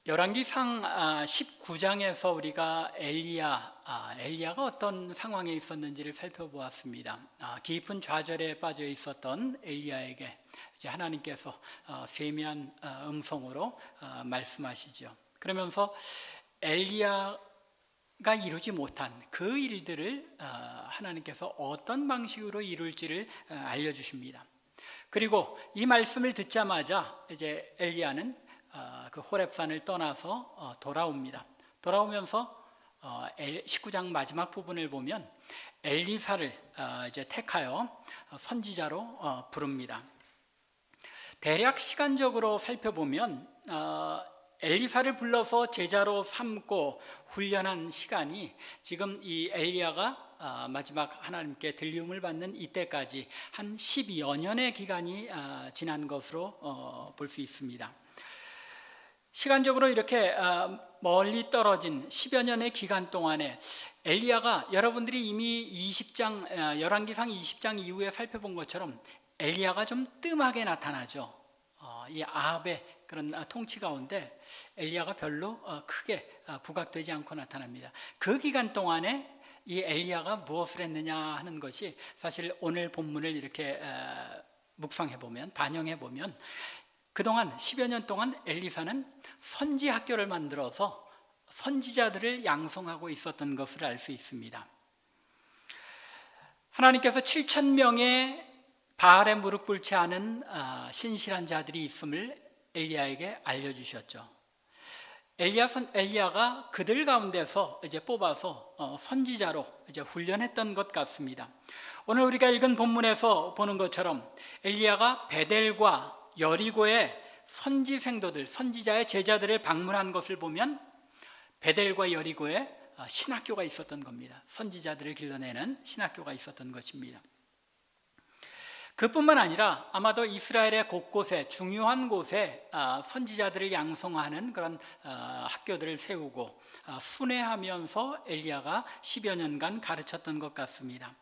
열왕기상 19장에서 우리가 엘리야가 어떤 상황에 있었는지를 살펴보았습니다. 깊은 좌절에 빠져 있었던 엘리야에게 이제 하나님께서 세미한 음성으로 말씀하시죠. 그러면서 엘리야가 이루지 못한 그 일들을 하나님께서 어떤 방식으로 이룰지를 알려주십니다. 그리고 이 말씀을 듣자마자 이제 엘리야는 그 호렙산을 떠나서 돌아옵니다. 돌아오면서 19장 마지막 부분을 보면 엘리사를 이제 택하여 선지자로 부릅니다. 대략 시간적으로 살펴보면 엘리사를 불러서 제자로 삼고 훈련한 시간이 지금 이 엘리야가 마지막 하나님께 들림을 받는 이때까지 한 12여 년의 기간이 지난 것으로 볼 수 있습니다. 시간적으로 이렇게 멀리 떨어진 10여 년의 기간 동안에 엘리야가 여러분들이 이미 20장, 열왕기상 20장 이후에 살펴본 것처럼 엘리야가 좀 뜸하게 나타나죠. 이 아합의 그런 통치 가운데 엘리야가 별로 크게 부각되지 않고 나타납니다. 그 기간 동안에 이 엘리야가 무엇을 했느냐 하는 것이 사실 오늘 본문을 이렇게 묵상해보면, 반영해보면 그동안 10여 년 동안 엘리사는 선지 학교를 만들어서 선지자들을 양성하고 있었던 것을 알 수 있습니다. 하나님께서 7,000명의 바알에 무릎 꿇지 않은 신실한 자들이 있음을 엘리야에게 알려주셨죠. 엘리야가 그들 가운데서 이제 뽑아서 선지자로 이제 훈련했던 것 같습니다. 오늘 우리가 읽은 본문에서 보는 것처럼 엘리야가 베델과 여리고의 선지 생도들, 선지자의 제자들을 방문한 것을 보면 베델과 여리고에 신학교가 있었던 겁니다. 선지자들을 길러내는 신학교가 있었던 것입니다. 그뿐만 아니라 아마도 이스라엘의 곳곳에 중요한 곳에 선지자들을 양성하는 그런 학교들을 세우고 순회하면서 엘리야가 10여 년간 가르쳤던 것 같습니다.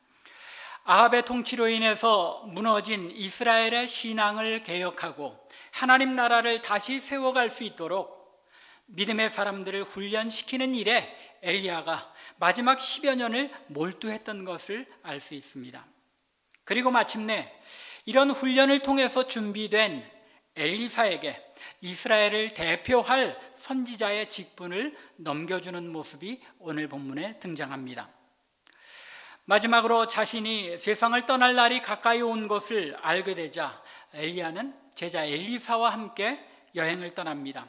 아합의 통치로 인해서 무너진 이스라엘의 신앙을 개혁하고 하나님 나라를 다시 세워갈 수 있도록 믿음의 사람들을 훈련시키는 일에 엘리야가 마지막 10여 년을 몰두했던 것을 알 수 있습니다. 그리고 마침내 이런 훈련을 통해서 준비된 엘리사에게 이스라엘을 대표할 선지자의 직분을 넘겨주는 모습이 오늘 본문에 등장합니다. 마지막으로 자신이 세상을 떠날 날이 가까이 온 것을 알게 되자 엘리야는 제자 엘리사와 함께 여행을 떠납니다.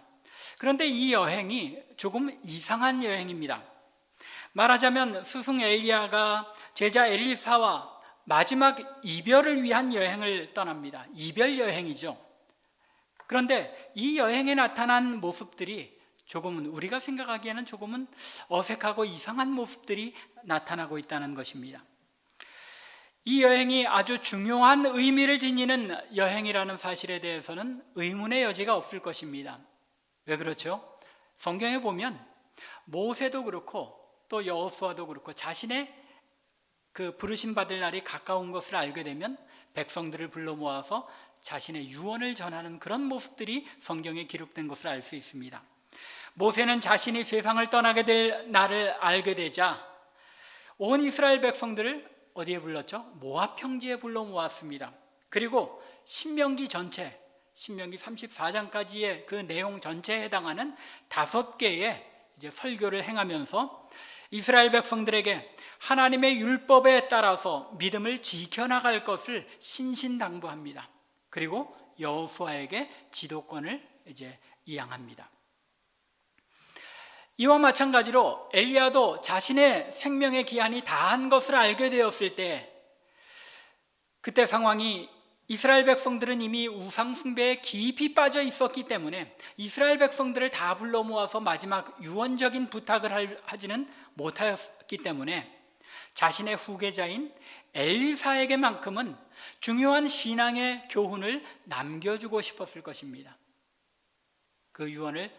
그런데 이 여행이 조금 이상한 여행입니다. 말하자면 스승 엘리야가 제자 엘리사와 마지막 이별을 위한 여행을 떠납니다. 이별 여행이죠. 그런데 이 여행에 나타난 모습들이 조금은 우리가 생각하기에는 조금은 어색하고 이상한 모습들이 나타나고 있다는 것입니다. 이 여행이 아주 중요한 의미를 지니는 여행이라는 사실에 대해서는 의문의 여지가 없을 것입니다. 왜 그렇죠? 성경에 보면 모세도 그렇고 또 여호수아도 그렇고 자신의 그 부르심 받을 날이 가까운 것을 알게 되면 백성들을 불러 모아서 자신의 유언을 전하는 그런 모습들이 성경에 기록된 것을 알 수 있습니다. 모세는 자신이 세상을 떠나게 될 날을 알게 되자 온 이스라엘 백성들을 어디에 불렀죠? 모압 평지에 불러 모았습니다. 그리고 신명기 전체, 신명기 34장까지의 그 내용 전체에 해당하는 5개의 이제 설교를 행하면서 이스라엘 백성들에게 하나님의 율법에 따라서 믿음을 지켜나갈 것을 신신당부합니다. 그리고 여호수아에게 지도권을 이제 이양합니다. 이와 마찬가지로 엘리야도 자신의 생명의 기한이 다한 것을 알게 되었을 때 그때 상황이 이스라엘 백성들은 이미 우상 숭배에 깊이 빠져 있었기 때문에 이스라엘 백성들을 다 불러 모아서 마지막 유언적인 부탁을 하지는 못하였기 때문에 자신의 후계자인 엘리사에게만큼은 중요한 신앙의 교훈을 남겨주고 싶었을 것입니다. 그 유언을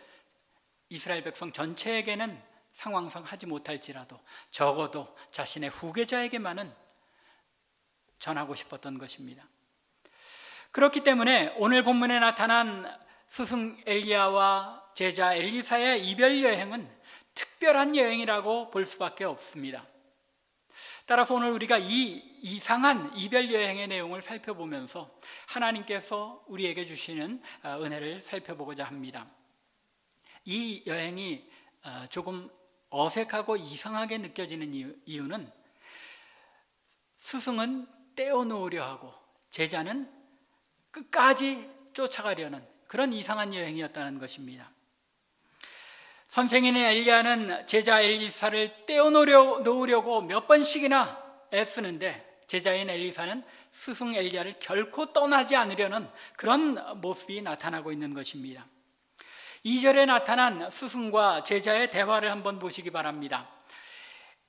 이스라엘 백성 전체에게는 상황상 하지 못할지라도 적어도 자신의 후계자에게만은 전하고 싶었던 것입니다. 그렇기 때문에 오늘 본문에 나타난 스승 엘리야와 제자 엘리사의 이별 여행은 특별한 여행이라고 볼 수밖에 없습니다. 따라서 오늘 우리가 이 이상한 이별 여행의 내용을 살펴보면서 하나님께서 우리에게 주시는 은혜를 살펴보고자 합니다. 이 여행이 조금 어색하고 이상하게 느껴지는 이유는 스승은 떼어놓으려 하고 제자는 끝까지 쫓아가려는 그런 이상한 여행이었다는 것입니다. 선생인 엘리야는 제자 엘리사를 떼어놓으려고 몇 번씩이나 애쓰는데 제자인 엘리사는 스승 엘리야를 결코 떠나지 않으려는 그런 모습이 나타나고 있는 것입니다. 2절에 나타난 스승과 제자의 대화를 한번 보시기 바랍니다.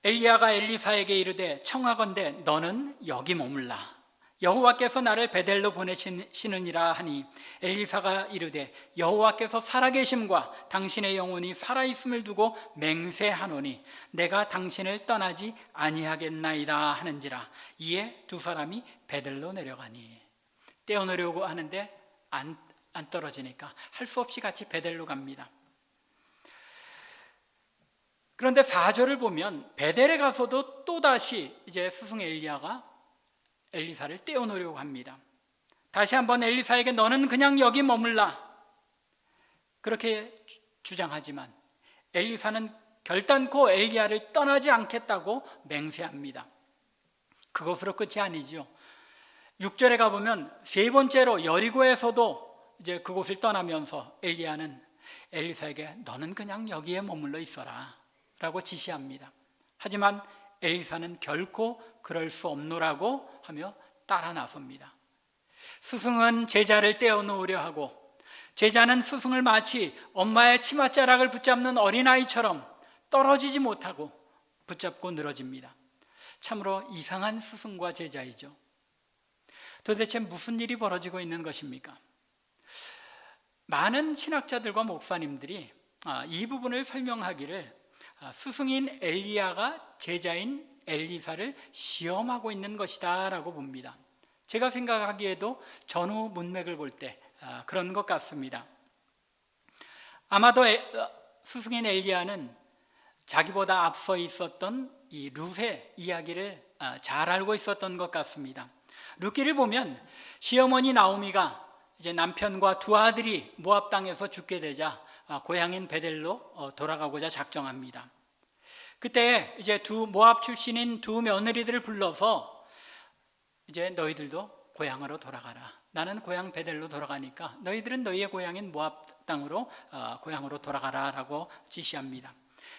엘리야가 엘리사에게 이르되 청하건대 너는 여기 머물라. 여호와께서 나를 베델로 보내시느니라 하니 엘리사가 이르되 여호와께서 살아계심과 당신의 영혼이 살아있음을 두고 맹세하노니 내가 당신을 떠나지 아니하겠나이다 하는지라. 이에 두 사람이 베델로 내려가니. 떼어놓으려고 하는데 안 떨어지니까 할 수 없이 같이 베델로 갑니다. 그런데 4절을 보면 베델에 가서도 또다시 이제 스승 엘리야가 엘리사를 떼어놓으려고 합니다. 다시 한번 엘리사에게 너는 그냥 여기 머물라 그렇게 주장하지만 엘리사는 결단코 엘리야를 떠나지 않겠다고 맹세합니다. 그것으로 끝이 아니죠. 6절에 가보면 세 번째로 여리고에서도 이제 그곳을 떠나면서 엘리야는 엘리사에게 너는 그냥 여기에 머물러 있어라 라고 지시합니다. 하지만 엘리사는 결코 그럴 수 없노라고 하며 따라 나섭니다. 스승은 제자를 떼어놓으려 하고 제자는 스승을 마치 엄마의 치맛자락을 붙잡는 어린아이처럼 떨어지지 못하고 붙잡고 늘어집니다. 참으로 이상한 스승과 제자이죠. 도대체 무슨 일이 벌어지고 있는 것입니까? 많은 신학자들과 목사님들이 이 부분을 설명하기를 스승인 엘리야가 제자인 엘리사를 시험하고 있는 것이다 라고 봅니다. 제가 생각하기에도 전후 문맥을 볼 때 그런 것 같습니다. 아마도 스승인 엘리야는 자기보다 앞서 있었던 이 룻의 이야기를 잘 알고 있었던 것 같습니다. 룻기를 보면 시어머니 나오미가 이제 남편과 두 아들이 모압 땅에서 죽게 되자 고향인 베델로 돌아가고자 작정합니다. 그때 이제 모압 출신인 두 며느리들을 불러서 이제 너희들도 고향으로 돌아가라. 나는 고향 베델로 돌아가니까 너희들은 너희의 고향인 모압 땅으로 고향으로 돌아가라라고 지시합니다.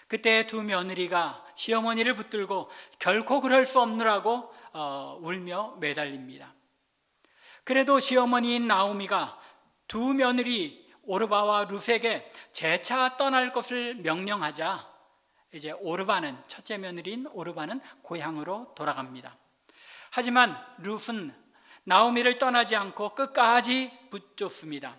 그때 두 며느리가 시어머니를 붙들고 결코 그럴 수 없느라고 울며 매달립니다. 그래도 시어머니인 나오미가 두 며느리 오르바와 룻에게 재차 떠날 것을 명령하자 이제 오르바는 첫째 며느리인 오르바는 고향으로 돌아갑니다. 하지만 룻은 나오미를 떠나지 않고 끝까지 붙잡습니다.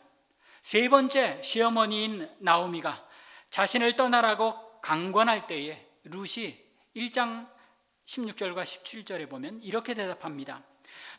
세 번째 시어머니인 나오미가 자신을 떠나라고 강권할 때에 룻이 1장 16절과 17절에 보면 이렇게 대답합니다.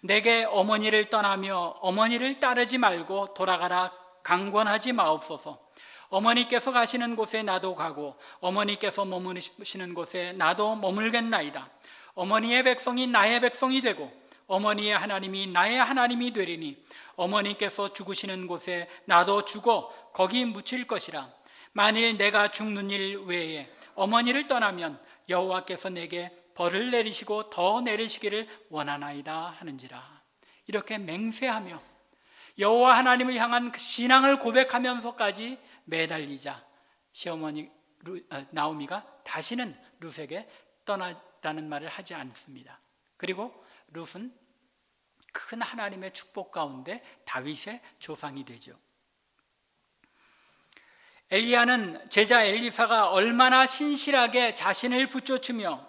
내게 어머니를 떠나며 어머니를 따르지 말고 돌아가라 강권하지 마옵소서. 어머니께서 가시는 곳에 나도 가고 어머니께서 머무시는 곳에 나도 머물겠나이다. 어머니의 백성이 나의 백성이 되고 어머니의 하나님이 나의 하나님이 되리니 어머니께서 죽으시는 곳에 나도 죽어 거기 묻힐 것이라. 만일 내가 죽는 일 외에 어머니를 떠나면 여호와께서 내게 벌을 내리시고 더 내리시기를 원하나이다 하는지라. 이렇게 맹세하며 여호와 하나님을 향한 그 신앙을 고백하면서까지 매달리자 시어머니 나오미가 다시는 룻에게 떠나라는 말을 하지 않습니다. 그리고 룻은 큰 하나님의 축복 가운데 다윗의 조상이 되죠. 엘리야는 제자 엘리사가 얼마나 신실하게 자신을 붙여주며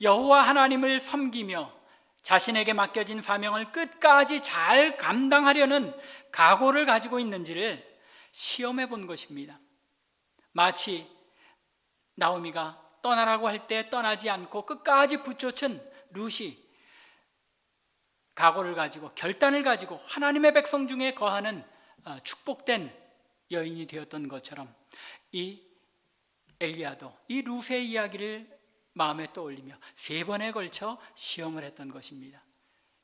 여호와 하나님을 섬기며 자신에게 맡겨진 사명을 끝까지 잘 감당하려는 각오를 가지고 있는지를 시험해 본 것입니다. 마치 나오미가 떠나라고 할 때 떠나지 않고 끝까지 붙여준 룻이 각오를 가지고 결단을 가지고 하나님의 백성 중에 거하는 축복된 여인이 되었던 것처럼 이 엘리야도 이 루스의 이야기를 마음에 떠올리며 3번에 걸쳐 시험을 했던 것입니다.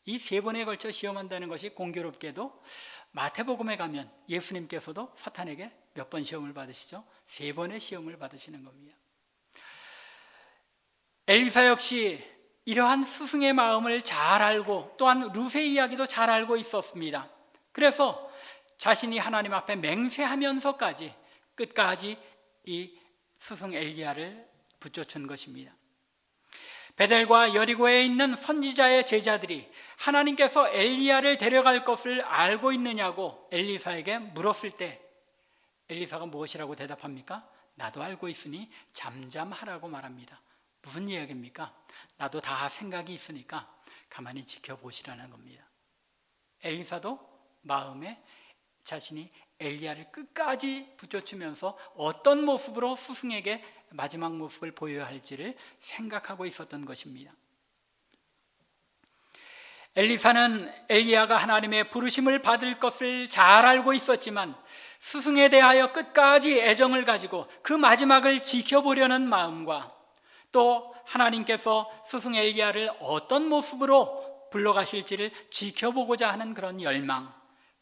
이 3번에 걸쳐 시험한다는 것이 공교롭게도 마태복음에 가면 예수님께서도 사탄에게 몇 번 시험을 받으시죠? 3번의 시험을 받으시는 겁니다. 엘리사 역시 이러한 스승의 마음을 잘 알고 또한 루스의 이야기도 잘 알고 있었습니다. 그래서 자신이 하나님 앞에 맹세하면서까지 끝까지 이 스승 엘리야를 붙여준 것입니다. 베델과 여리고에 있는 선지자의 제자들이 하나님께서 엘리야를 데려갈 것을 알고 있느냐고 엘리사에게 물었을 때 엘리사가 무엇이라고 대답합니까? 나도 알고 있으니 잠잠하라고 말합니다. 무슨 이야기입니까? 나도 다 생각이 있으니까 가만히 지켜보시라는 겁니다. 엘리사도 마음에 자신이 엘리야를 끝까지 붙여주면서 어떤 모습으로 스승에게 마지막 모습을 보여야 할지를 생각하고 있었던 것입니다. 엘리사는 엘리야가 하나님의 부르심을 받을 것을 잘 알고 있었지만 스승에 대하여 끝까지 애정을 가지고 그 마지막을 지켜보려는 마음과 또 하나님께서 스승 엘리야를 어떤 모습으로 불러가실지를 지켜보고자 하는 그런 열망,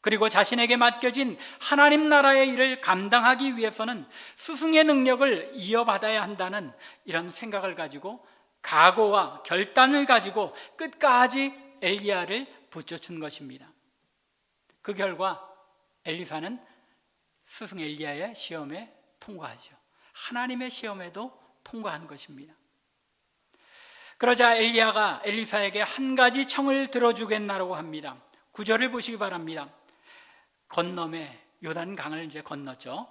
그리고 자신에게 맡겨진 하나님 나라의 일을 감당하기 위해서는 스승의 능력을 이어받아야 한다는 이런 생각을 가지고 각오와 결단을 가지고 끝까지 엘리야를 붙여준 것입니다. 그 결과 엘리사는 스승 엘리야의 시험에 통과하죠. 하나님의 시험에도 통과한 것입니다. 그러자 엘리야가 엘리사에게 한 가지 청을 들어주겠나라고 합니다. 9절을 보시기 바랍니다. 건너매 요단 강을 이제 건넜죠.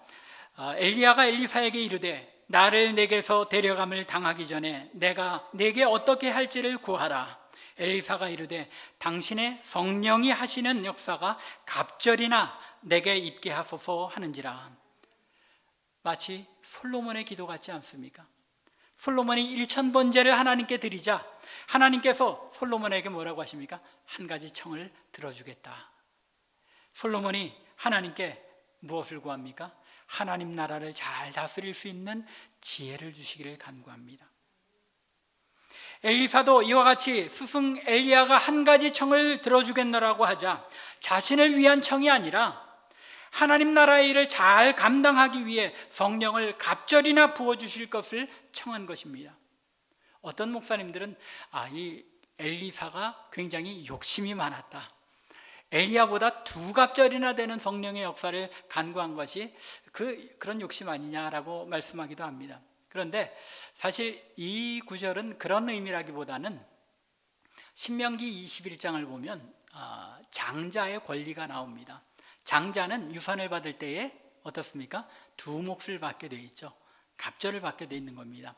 엘리야가 엘리사에게 이르되 나를 내게서 데려감을 당하기 전에 내가 내게 어떻게 할지를 구하라. 엘리사가 이르되 당신의 성령이 하시는 역사가 갑절이나 내게 있게 하소서 하는지라. 마치 솔로몬의 기도 같지 않습니까? 솔로몬이 1000번제를 하나님께 드리자 하나님께서 솔로몬에게 뭐라고 하십니까? 한 가지 청을 들어주겠다. 솔로몬이 하나님께 무엇을 구합니까? 하나님 나라를 잘 다스릴 수 있는 지혜를 주시기를 간구합니다. 엘리사도 이와 같이 스승 엘리야가 한 가지 청을 들어주겠노라고 하자 자신을 위한 청이 아니라 하나님 나라의 일을 잘 감당하기 위해 성령을 갑절이나 부어주실 것을 청한 것입니다. 어떤 목사님들은 이 엘리사가 굉장히 욕심이 많았다, 엘리야보다 2갑절이나 되는 성령의 역사를 간구한 것이 그런 욕심 아니냐라고 말씀하기도 합니다. 그런데 사실 이 구절은 그런 의미라기보다는 신명기 21장을 보면 장자의 권리가 나옵니다. 장자는 유산을 받을 때에 어떻습니까? 2 몫을 받게 돼 있죠. 갑절을 받게 돼 있는 겁니다.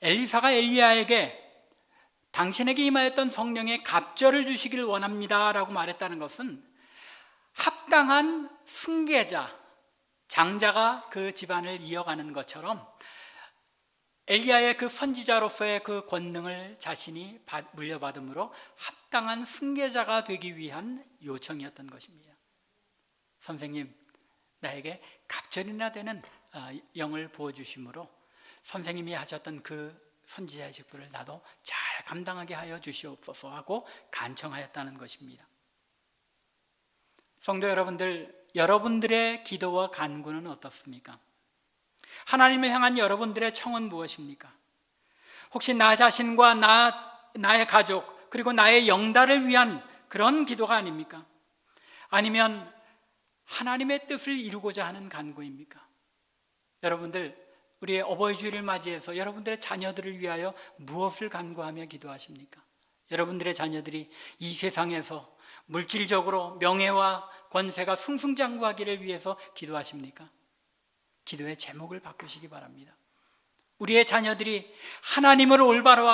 엘리사가 엘리야에게 당신에게 임하였던 성령의 갑절을 주시기를 원합니다 라고 말했다는 것은 합당한 승계자, 장자가 그 집안을 이어가는 것처럼 엘리야의 그 선지자로서의 그 권능을 자신이 물려받음으로 합당한 승계자가 되기 위한 요청이었던 것입니다. 선생님, 나에게 갑절이나 되는 영을 부어주심으로 선생님이 하셨던 그 선지자의 직분을 나도 잘 감당하게 하여 주시옵소서 하고 간청하였다는 것입니다. 성도 여러분들, 여러분들의 기도와 간구는 어떻습니까? 하나님을 향한 여러분들의 청은 무엇입니까? 혹시 나 자신과 나의 가족 그리고 나의 영달을 위한 그런 기도가 아닙니까? 아니면 하나님의 뜻을 이루고자 하는 간구입니까? 여러분들, 우리의 어버이 주일을 맞이해서 여러분들의 자녀들을 위하여 무엇을 간구하며 기도하십니까? 여러분들의 자녀들이 이 세상에서 물질적으로 명예와 권세가 승승장구하기를 위해서 기도하십니까? 기도의 제목을 바꾸시기 바랍니다. 우리의 자녀들이 하나님을 올바로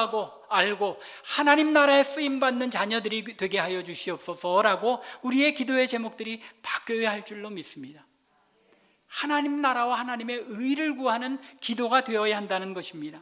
알고 하나님 나라에 쓰임받는 자녀들이 되게 하여 주시옵소서라고 우리의 기도의 제목들이 바뀌어야 할 줄로 믿습니다. 하나님 나라와 하나님의 의를 구하는 기도가 되어야 한다는 것입니다.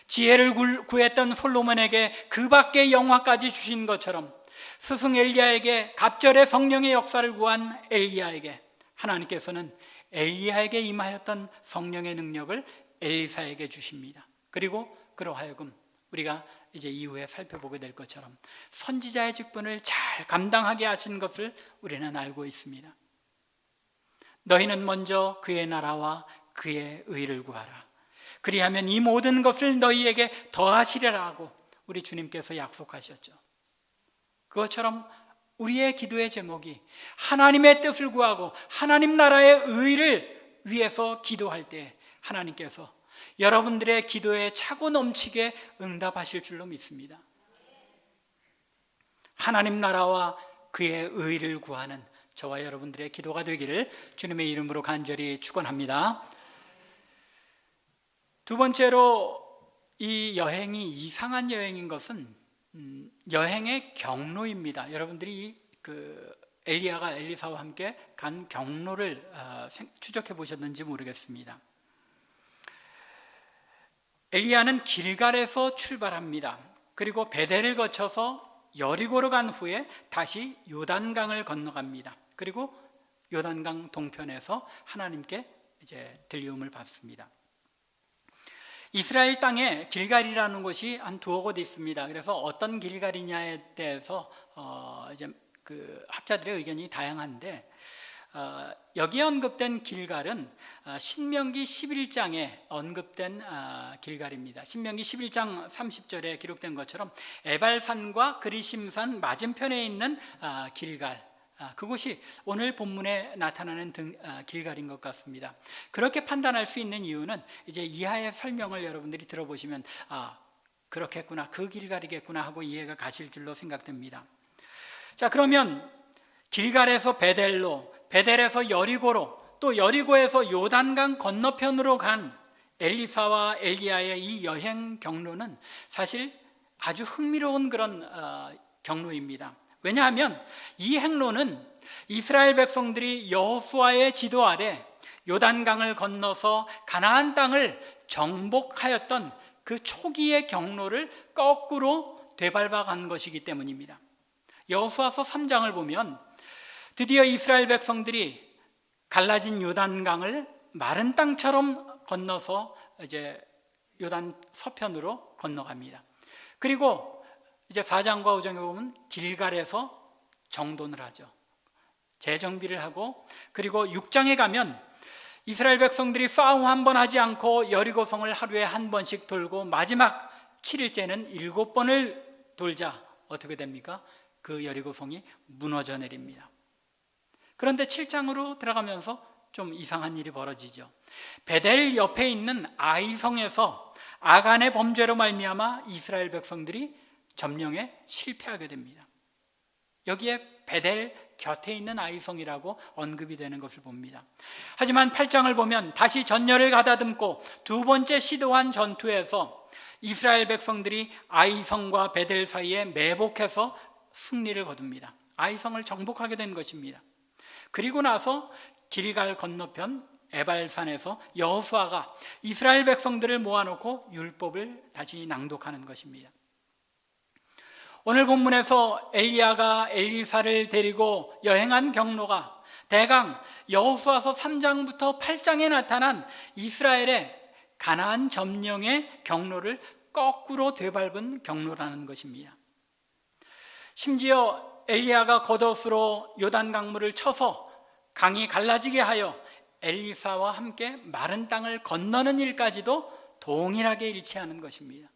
지혜를 구했던 솔로몬에게 그 밖의 영화까지 주신 것처럼 스승 엘리야에게 갑절의 성령의 역사를 구한 엘리야에게 하나님께서는 엘리야에게 임하였던 성령의 능력을 엘리사에게 주십니다. 그리고 그로 하여금 우리가 이제 이후에 살펴보게 될 것처럼 선지자의 직분을 잘 감당하게 하신 것을 우리는 알고 있습니다. 너희는 먼저 그의 나라와 그의 의를 구하라. 그리하면 이 모든 것을 너희에게 더하시리라 하고 우리 주님께서 약속하셨죠. 그것처럼 우리의 기도의 제목이 하나님의 뜻을 구하고 하나님 나라의 의를 위해서 기도할 때 하나님께서 여러분들의 기도에 차고 넘치게 응답하실 줄로 믿습니다. 하나님 나라와 그의 의를 구하는 저와 여러분들의 기도가 되기를 주님의 이름으로 간절히 축원합니다. 두 번째로 이 여행이 이상한 여행인 것은 여행의 경로입니다. 여러분들이 엘리야가 엘리사와 함께 간 경로를 추적해 보셨는지 모르겠습니다. 엘리야는 길갈에서 출발합니다. 그리고 베델을 거쳐서 여리고로 간 후에 다시 요단강을 건너갑니다. 그리고 요단강 동편에서 하나님께 이제 들리움을 받습니다. 이스라엘 땅에 길갈이라는 곳이 한 두어 곳 있습니다. 그래서 어떤 길갈이냐에 대해서 이제 학자들의 의견이 다양한데 여기에 언급된 길갈은 신명기 11장에 언급된 길갈입니다. 신명기 11장 30절에 기록된 것처럼 에발산과 그리심산 맞은편에 있는 길갈, 그곳이 오늘 본문에 나타나는 길갈인 것 같습니다. 그렇게 판단할 수 있는 이유는 이제 이하의 설명을 여러분들이 들어보시면 그렇겠구나, 그 길갈이겠구나 하고 이해가 가실 줄로 생각됩니다. 자, 그러면 길갈에서 베델로, 베델에서 여리고로, 또 여리고에서 요단강 건너편으로 간 엘리사와 엘리야의 이 여행 경로는 사실 아주 흥미로운 그런 경로입니다. 왜냐하면 이 행로는 이스라엘 백성들이 여호수아의 지도 아래 요단강을 건너서 가나안 땅을 정복하였던 그 초기의 경로를 거꾸로 되밟아 간 것이기 때문입니다. 여호수아서 3장을 보면 드디어 이스라엘 백성들이 갈라진 요단강을 마른 땅처럼 건너서 이제 요단 서편으로 건너갑니다. 그리고 이제 4장과 5장에 보면 길갈에서 정돈을 하죠. 재정비를 하고, 그리고 6장에 가면 이스라엘 백성들이 싸움 한 번 하지 않고 여리고성을 하루에 한 번씩 돌고 마지막 7일째는 7번을 돌자 어떻게 됩니까? 그 여리고성이 무너져 내립니다. 그런데 7장으로 들어가면서 좀 이상한 일이 벌어지죠. 베델 옆에 있는 아이성에서 아간의 범죄로 말미암아 이스라엘 백성들이 점령에 실패하게 됩니다. 여기에 베델 곁에 있는 아이성이라고 언급이 되는 것을 봅니다. 하지만 8장을 보면 다시 전열을 가다듬고 두 번째 시도한 전투에서 이스라엘 백성들이 아이성과 베델 사이에 매복해서 승리를 거둡니다. 아이성을 정복하게 된 것입니다. 그리고 나서 길갈 건너편 에발산에서 여호수아가 이스라엘 백성들을 모아놓고 율법을 다시 낭독하는 것입니다. 오늘 본문에서 엘리야가 엘리사를 데리고 여행한 경로가 대강 여호수아서 3장부터 8장에 나타난 이스라엘의 가나안 점령의 경로를 거꾸로 되밟은 경로라는 것입니다. 심지어 엘리야가 겉옷으로 요단 강물을 쳐서 강이 갈라지게 하여 엘리사와 함께 마른 땅을 건너는 일까지도 동일하게 일치하는 것입니다.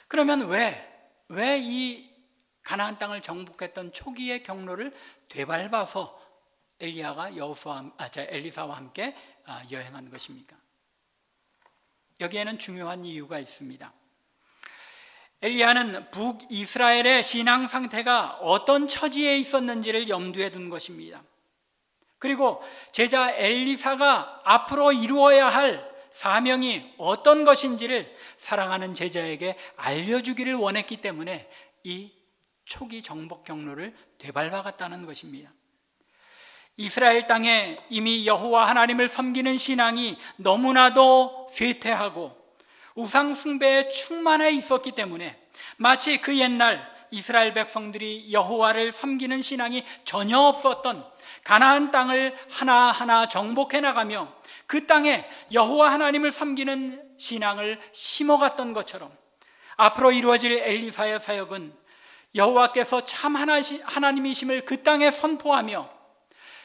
그러면 왜 이 가나안 땅을 정복했던 초기의 경로를 되밟아서 엘리야가 엘리사와 함께 여행한 것입니까? 여기에는 중요한 이유가 있습니다. 엘리야는 북이스라엘의 신앙 상태가 어떤 처지에 있었는지를 염두에 둔 것입니다. 그리고 제자 엘리사가 앞으로 이루어야 할 사명이 어떤 것인지를 사랑하는 제자에게 알려주기를 원했기 때문에 이 초기 정복 경로를 되밟아갔다는 것입니다. 이스라엘 땅에 이미 여호와 하나님을 섬기는 신앙이 너무나도 쇠퇴하고 우상 숭배에 충만해 있었기 때문에 마치 그 옛날 이스라엘 백성들이 여호와를 섬기는 신앙이 전혀 없었던 가나안 땅을 하나하나 정복해 나가며 그 땅에 여호와 하나님을 섬기는 신앙을 심어갔던 것처럼 앞으로 이루어질 엘리사의 사역은 여호와께서 참 하나님이심을 그 땅에 선포하며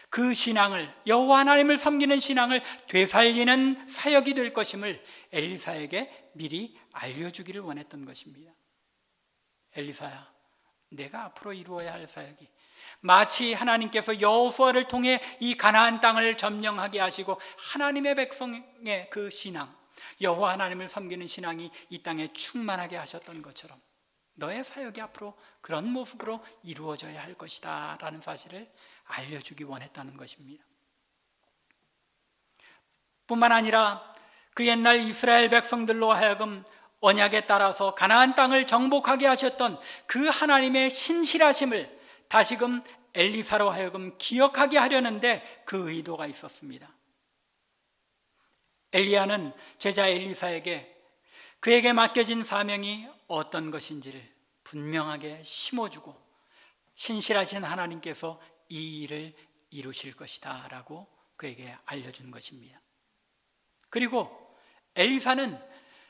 그 신앙을, 여호와 하나님을 섬기는 신앙을 되살리는 사역이 될 것임을 엘리사에게 미리 알려주기를 원했던 것입니다. 엘리사야, 내가 앞으로 이루어야 할 사역이 마치 하나님께서 여호수아를 통해 이 가나안 땅을 점령하게 하시고 하나님의 백성의 그 신앙, 여호와 하나님을 섬기는 신앙이 이 땅에 충만하게 하셨던 것처럼 너의 사역이 앞으로 그런 모습으로 이루어져야 할 것이다 라는 사실을 알려주기 원했다는 것입니다. 뿐만 아니라 그 옛날 이스라엘 백성들로 하여금 언약에 따라서 가나안 땅을 정복하게 하셨던 그 하나님의 신실하심을 다시금 엘리사로 하여금 기억하게 하려는데 그 의도가 있었습니다. 엘리야는 제자 엘리사에게 그에게 맡겨진 사명이 어떤 것인지를 분명하게 심어주고 신실하신 하나님께서 이 일을 이루실 것이다 라고 그에게 알려준 것입니다. 그리고 엘리사는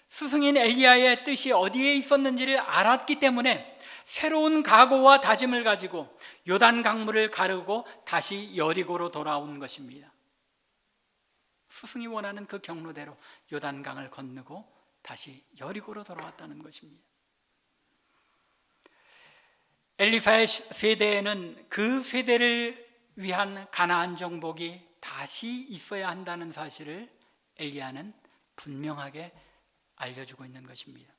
스승인 엘리야의 뜻이 어디에 있었는지를 알았기 때문에 새로운 각오와 다짐을 가지고 요단 강물을 가르고 다시 여리고로 돌아온 것입니다. 스승이 원하는 그 경로대로 요단강을 건너고 다시 여리고로 돌아왔다는 것입니다. 엘리사의 세대에는 그 세대를 위한 가나안 정복이 다시 있어야 한다는 사실을 엘리야는 분명하게 알려주고 있는 것입니다.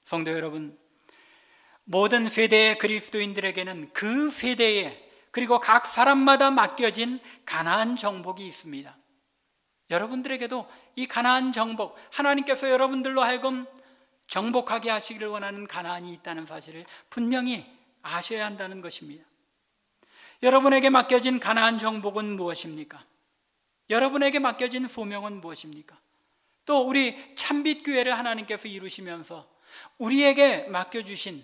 성도 여러분, 모든 세대의 그리스도인들에게는 그 세대에 그리고 각 사람마다 맡겨진 가나안 정복이 있습니다. 여러분들에게도 이 가나안 정복, 하나님께서 여러분들로 하여금 정복하게 하시기를 원하는 가나안이 있다는 사실을 분명히 아셔야 한다는 것입니다. 여러분에게 맡겨진 가나안 정복은 무엇입니까? 여러분에게 맡겨진 소명은 무엇입니까? 또 우리 참빛교회를 하나님께서 이루시면서 우리에게 맡겨주신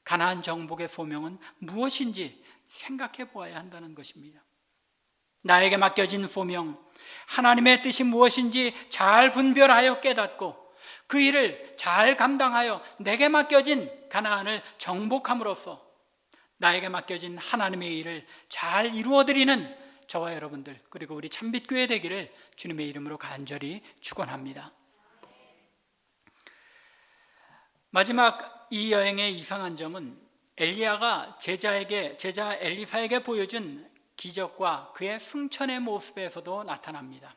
가나안 정복의 소명은 무엇인지 생각해 보아야 한다는 것입니다. 나에게 맡겨진 소명, 하나님의 뜻이 무엇인지 잘 분별하여 깨닫고 그 일을 잘 감당하여 내게 맡겨진 가나안을 정복함으로써 나에게 맡겨진 하나님의 일을 잘 이루어드리는 저와 여러분들 그리고 우리 참빛교회 되기를 주님의 이름으로 간절히 축원합니다. 마지막 이 여행의 이상한 점은 엘리야가 제자 엘리사에게 보여준 기적과 그의 승천의 모습에서도 나타납니다.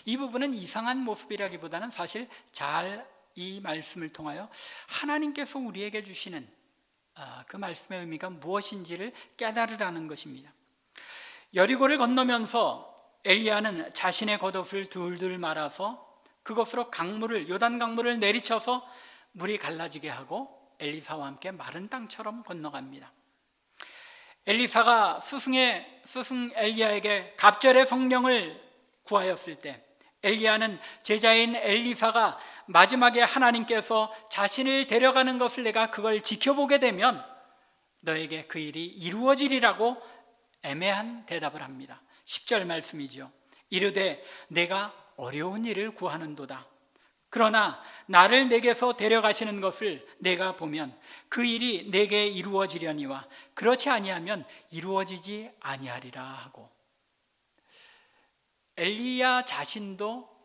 이 부분은 이상한 모습이라기보다는 사실 잘 이 말씀을 통하여 하나님께서 우리에게 주시는 그 말씀의 의미가 무엇인지를 깨달으라는 것입니다. 여리고를 건너면서 엘리야는 자신의 겉옷을 둘둘 말아서 그것으로 요단 강물을 내리쳐서 물이 갈라지게 하고 엘리사와 함께 마른 땅처럼 건너갑니다. 엘리사가 스승 엘리야에게 갑절의 성령을 구하였을 때 엘리야는 제자인 엘리사가 마지막에 하나님께서 자신을 데려가는 것을 내가 그걸 지켜보게 되면 너에게 그 일이 이루어지리라고 애매한 대답을 합니다. 10절 말씀이죠. 이르되 내가 어려운 일을 구하는도다. 그러나 나를 내게서 데려가시는 것을 내가 보면 그 일이 내게 이루어지려니와 그렇지 아니하면 이루어지지 아니하리라 하고, 엘리야 자신도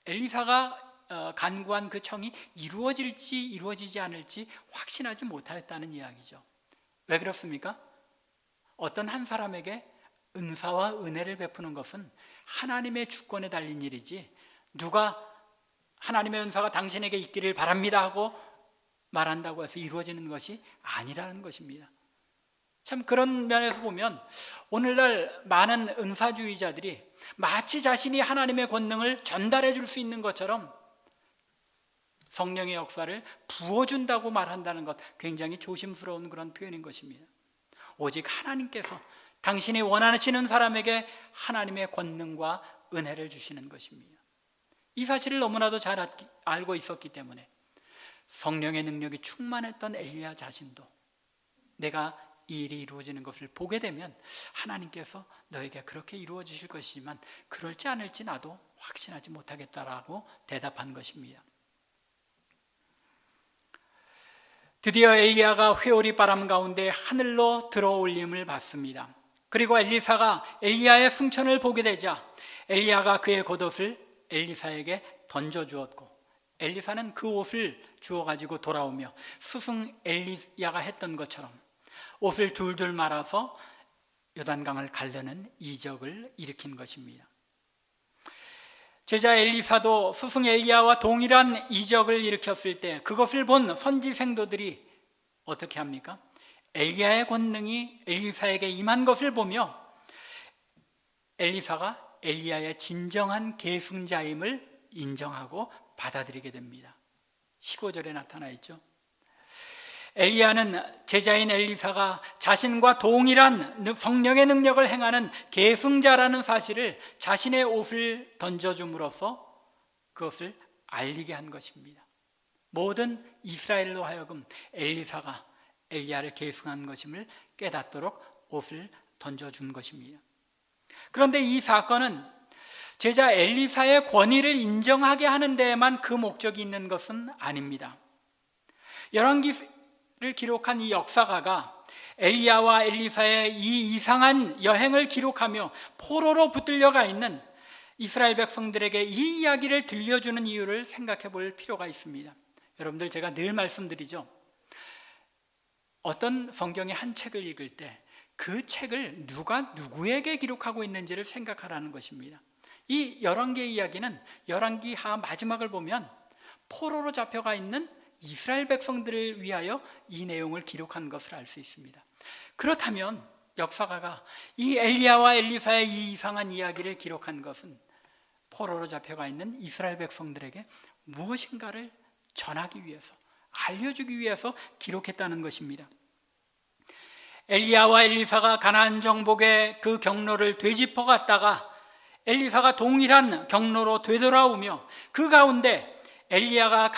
엘리사가 간구한 그 청이 이루어질지 이루어지지 않을지 확신하지 못하였다는 이야기죠. 왜 그렇습니까? 어떤 한 사람에게 은사와 은혜를 베푸는 것은 하나님의 주권에 달린 일이지 누가 하나님의 은사가 당신에게 있기를 바랍니다 하고 말한다고 해서 이루어지는 것이 아니라는 것입니다. 참 그런 면에서 보면 오늘날 많은 은사주의자들이 마치 자신이 하나님의 권능을 전달해 줄 수 있는 것처럼 성령의 역사를 부어준다고 말한다는 것, 굉장히 조심스러운 그런 표현인 것입니다. 오직 하나님께서 당신이 원하시는 사람에게 하나님의 권능과 은혜를 주시는 것입니다. 이 사실을 너무나도 잘 알고 있었기 때문에 성령의 능력이 충만했던 엘리야 자신도 내가 이 일이 이루어지는 것을 보게 되면 하나님께서 너에게 그렇게 이루어 주실 것이지만 그럴지 않을지 나도 확신하지 못하겠다라고 대답한 것입니다. 드디어 엘리야가 회오리 바람 가운데 하늘로 들어올림을 받습니다. 그리고 엘리사가 엘리야의 승천을 보게 되자 엘리야가 그의 겉옷을 엘리사에게 던져주었고 엘리사는 그 옷을 주워가지고 돌아오며 스승 엘리야가 했던 것처럼 옷을 둘둘 말아서 요단강을 가르는 이적을 일으킨 것입니다. 제자 엘리사도 스승 엘리야와 동일한 이적을 일으켰을 때 그것을 본 선지 생도들이 어떻게 합니까? 엘리야의 권능이 엘리사에게 임한 것을 보며 엘리사가 엘리야의 진정한 계승자임을 인정하고 받아들이게 됩니다. 15절에 나타나 있죠. 엘리야는 제자인 엘리사가 자신과 동일한 성령의 능력을 행하는 계승자라는 사실을 자신의 옷을 던져줌으로써 그것을 알리게 한 것입니다. 모든 이스라엘로 하여금 엘리사가 엘리야를 계승한 것임을 깨닫도록 옷을 던져준 것입니다. 그런데 이 사건은 제자 엘리사의 권위를 인정하게 하는 데에만 그 목적이 있는 것은 아닙니다. 열왕기를 기록한 이 역사가가 엘리야와 엘리사의 이 이상한 여행을 기록하며 포로로 붙들려가 있는 이스라엘 백성들에게 이 이야기를 들려주는 이유를 생각해 볼 필요가 있습니다. 여러분들, 제가 늘 말씀드리죠. 어떤 성경의 한 책을 읽을 때 그 책을 누가 누구에게 기록하고 있는지를 생각하라는 것입니다. 이 열왕기의 이야기는 열왕기 하 마지막을 보면 포로로 잡혀가 있는 이스라엘 백성들을 위하여 이 내용을 기록한 것을 알 수 있습니다. 그렇다면 역사가가 이 엘리야와 엘리사의 이 이상한 이야기를 기록한 것은 포로로 잡혀가 있는 이스라엘 백성들에게 무엇인가를 전하기 위해서, 알려주기 위해서 기록했다는 것입니다. 엘리야와 엘리사가 가나안 정복의 그 경로를 되짚어 갔다가 엘리사가 동일한 경로로 되돌아오며 그 가운데 엘리야가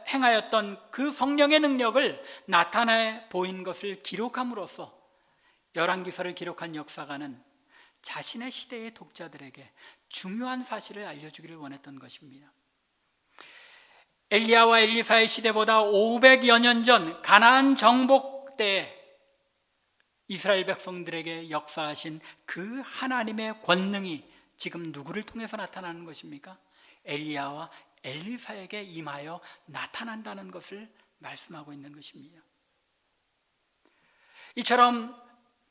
행하였던 그 성령의 능력을 나타내 보인 것을 기록함으로써 열왕기서를 기록한 역사가는 자신의 시대의 독자들에게 중요한 사실을 알려주기를 원했던 것입니다. 엘리야와 엘리사의 시대보다 500여 년 전 가나안 정복 때에 이스라엘 백성들에게 역사하신 그 하나님의 권능이 지금 누구를 통해서 나타나는 것입니까? 엘리야와 엘리사에게 임하여 나타난다는 것을 말씀하고 있는 것입니다. 이처럼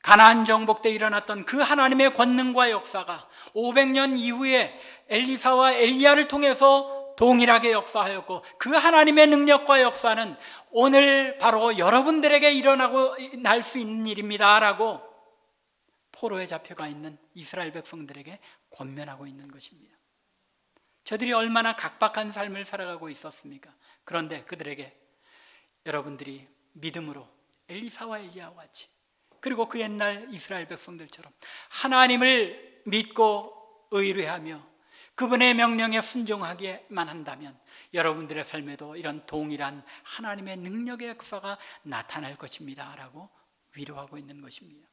가나안 정복 때 일어났던 그 하나님의 권능과 역사가 500년 이후에 엘리사와 엘리야를 통해서 동일하게 역사하였고 그 하나님의 능력과 역사는 오늘 바로 여러분들에게 일어나고 날 수 있는 일입니다 라고 포로에 잡혀가 있는 이스라엘 백성들에게 권면하고 있는 것입니다. 저들이 얼마나 각박한 삶을 살아가고 있었습니까? 그런데 그들에게 여러분들이 믿음으로 엘리사와 엘리야와 같이, 그리고 그 옛날 이스라엘 백성들처럼 하나님을 믿고 의뢰하며 그분의 명령에 순종하기만 한다면 여러분들의 삶에도 이런 동일한 하나님의 능력의 역사가 나타날 것입니다 라고 위로하고 있는 것입니다.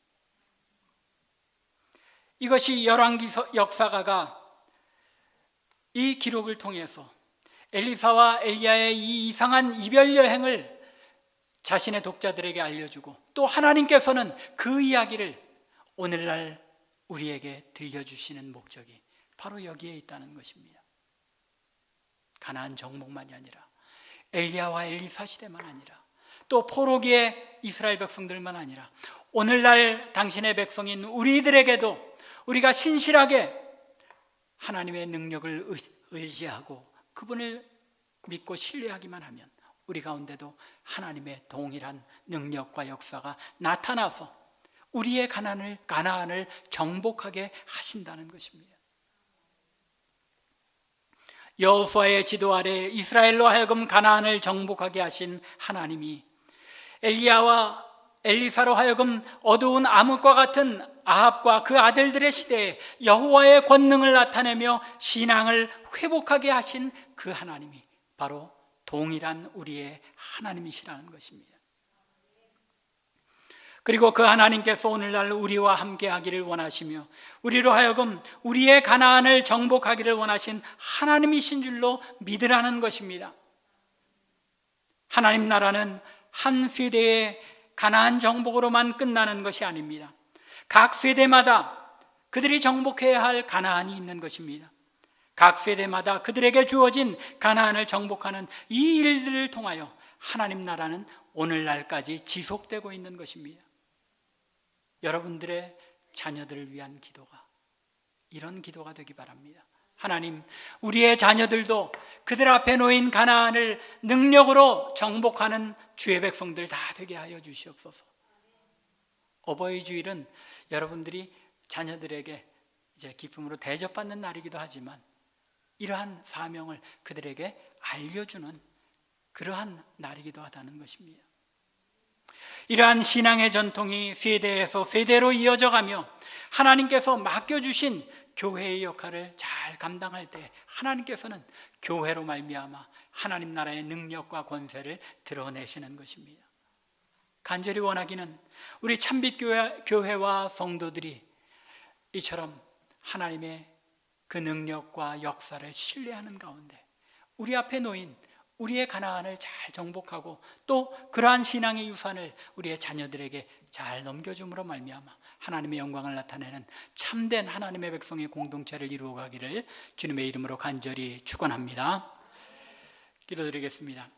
이것이 열왕기 역사가가 이 기록을 통해서 엘리사와 엘리야의 이 이상한 이별 여행을 자신의 독자들에게 알려주고 또 하나님께서는 그 이야기를 오늘날 우리에게 들려주시는 목적이 바로 여기에 있다는 것입니다. 가나안 정복만이 아니라 엘리야와 엘리사 시대만 아니라 또 포로기의 이스라엘 백성들만 아니라 오늘날 당신의 백성인 우리들에게도 우리가 신실하게 하나님의 능력을 의지하고 그분을 믿고 신뢰하기만 하면 우리 가운데도 하나님의 동일한 능력과 역사가 나타나서 우리의 가나안을 정복하게 하신다는 것입니다. 여호수아의 지도 아래 이스라엘로 하여금 가나안을 정복하게 하신 하나님이 엘리야와 엘리사로 하여금 어두운 암흑과 같은 아합과 그 아들들의 시대에 여호와의 권능을 나타내며 신앙을 회복하게 하신 그 하나님이 바로 동일한 우리의 하나님이시라는 것입니다. 그리고 그 하나님께서 오늘날 우리와 함께 하기를 원하시며 우리로 하여금 우리의 가나안을 정복하기를 원하신 하나님이신 줄로 믿으라는 것입니다. 하나님 나라는 한 세대의 가나안 정복으로만 끝나는 것이 아닙니다. 각 세대마다 그들이 정복해야 할 가나안이 있는 것입니다. 각 세대마다 그들에게 주어진 가나안을 정복하는 이 일들을 통하여 하나님 나라는 오늘날까지 지속되고 있는 것입니다. 여러분들의 자녀들을 위한 기도가 이런 기도가 되기 바랍니다. 하나님, 우리의 자녀들도 그들 앞에 놓인 가나안을 능력으로 정복하는 주의 백성들 다 되게 하여 주시옵소서. 어버이 주일은 여러분들이 자녀들에게 이제 기쁨으로 대접받는 날이기도 하지만 이러한 사명을 그들에게 알려주는 그러한 날이기도 하다는 것입니다. 이러한 신앙의 전통이 세대에서 세대로 이어져 가며 하나님께서 맡겨주신 교회의 역할을 잘 감당할 때 하나님께서는 교회로 말미암아 하나님 나라의 능력과 권세를 드러내시는 것입니다. 간절히 원하기는 우리 참빛교회와 성도들이 이처럼 하나님의 그 능력과 역사를 신뢰하는 가운데 우리 앞에 놓인 우리의 가나안을 잘 정복하고 또 그러한 신앙의 유산을 우리의 자녀들에게 잘 넘겨줌으로 말미암아 하나님의 영광을 나타내는 참된 하나님의 백성의 공동체를 이루어가기를 주님의 이름으로 간절히 축원합니다. 기도드리겠습니다.